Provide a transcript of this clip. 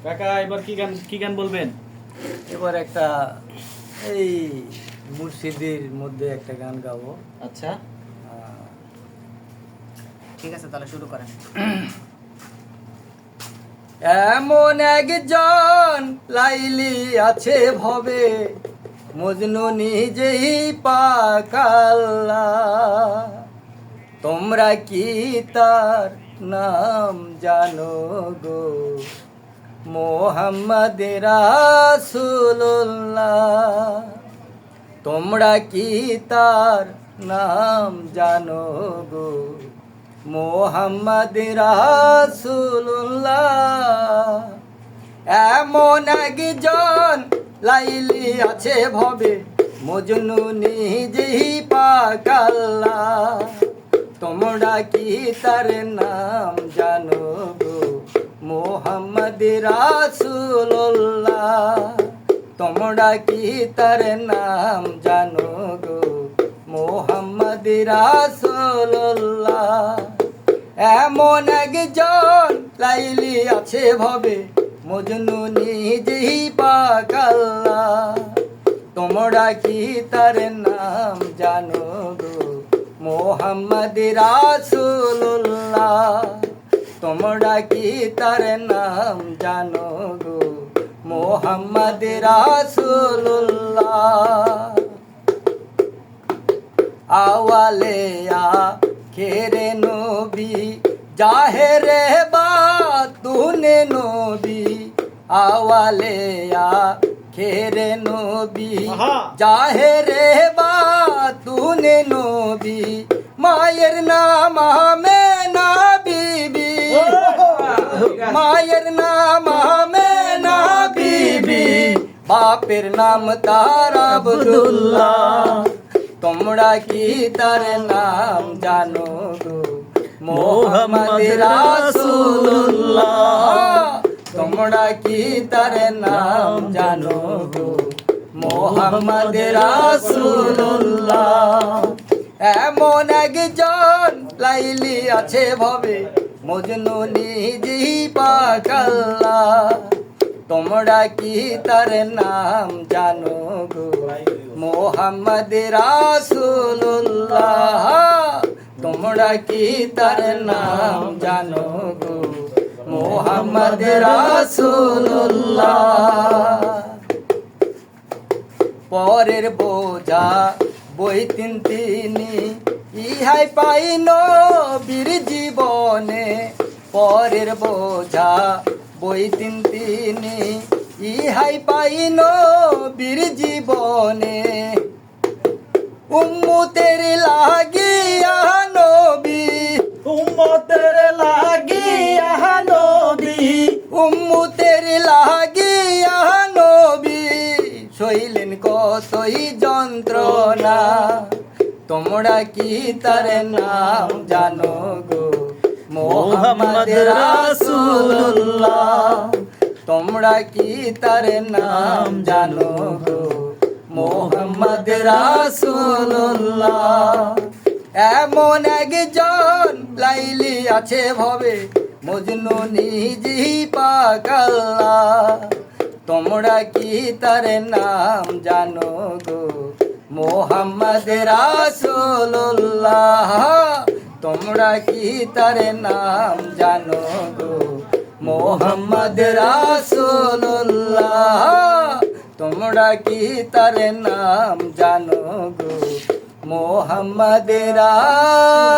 কাকা এবার কি গান বলবেন? এবার একটা এই মুর্শিদির মধ্যে একটা গান গাবো। আচ্ছা ঠিক আছে, তাহলে শুরু করেন। এমন একজন লাইলি আছে ভবে, মজনু নিজেই পাকাল্লা। তোমরা কি তার নাম জানো গো? মোহাম্মদ রাসূলুল্লাহ। তোমরা কি তার নাম জানো গো? মোহাম্মদ রাসূলুল্লাহ। এমন একজন লাইলি আছে ভবে, মজনু নিজেই পাকাল্লা। তোমরা কি তার নাম জানো গো? মোহাম্মদ রাসূলুল্লাহ। তোমরা কি তার নাম জানো গো? মোহাম্মদ রাসূলুল্লাহ। এমন একজন লাইলি আছে ভবে, মজনু নিজেই পাকাল্লা। তোমরা কি তার নাম জানো গো? মোহাম্মদ রাসূলুল্লাহ। তোমরা কি তার নাম জানো গো? মোহাম্মদ রাসূলুল্লাহ। আওয়ালে আখেরে নবী, জাহেরে বাতুনে নবী। আওয়ালে আখেরে নবী, জাহেরে বাতুনে নবী। মায়ের নাম আমেনা বিবি, মায়ের নাম আমেনা বিবি। বাপের নাম তার আব্দুল্লাহ। তোমরা কি তার নাম জানো গো? মোহাম্মদ রাসূলুল্লাহ। তোমরা কি তার নাম জানো গো? মোহাম্মদ রাসূলুল্লাহ। এমন একজন লাইলি আছে ভবে, মজনু নিজেই পাকাল্লা। তোমরা কি তার নাম জানো গো? মোহাম্মদ রাসূলুল্লাহ। তোমরা কি তার নাম জানো গো? মোহাম্মদ রাসূলুল্লাহ। পরের বোঝা বইতেন তিনি, ইহাই পাই নবীর জীবনে। পরের বোঝা বইতেন তিনি, ইহাই পাই নবীর জীবনে। উম্মতের লাগিয়া নবী, উম্মতের লাগিয়া নবী, উম্মতের লাগিয়া নবী। সইলেন কতই যন্ত্রণা। তোমরা কি তার নাম জানো গো? মোহাম্মদ রাসূলুল্লাহ। তোমরা কি তার নাম জানো গো? মোহাম্মদ রাসূলুল্লাহ। এমন একজন লাইলি আছে ভবে, মজনু নিজেই পাকাল্লা। তোমরা কি তার নাম জানো গো? মোহাম্মদ রাসূলুল্লাহ। তোমরা কি তার নাম জানো গো? মোহাম্মদ রাসূলুল্লাহ। তোমরা কি তার নাম জানো গো? মোহাম্মদ রাসূলুল্লাহ।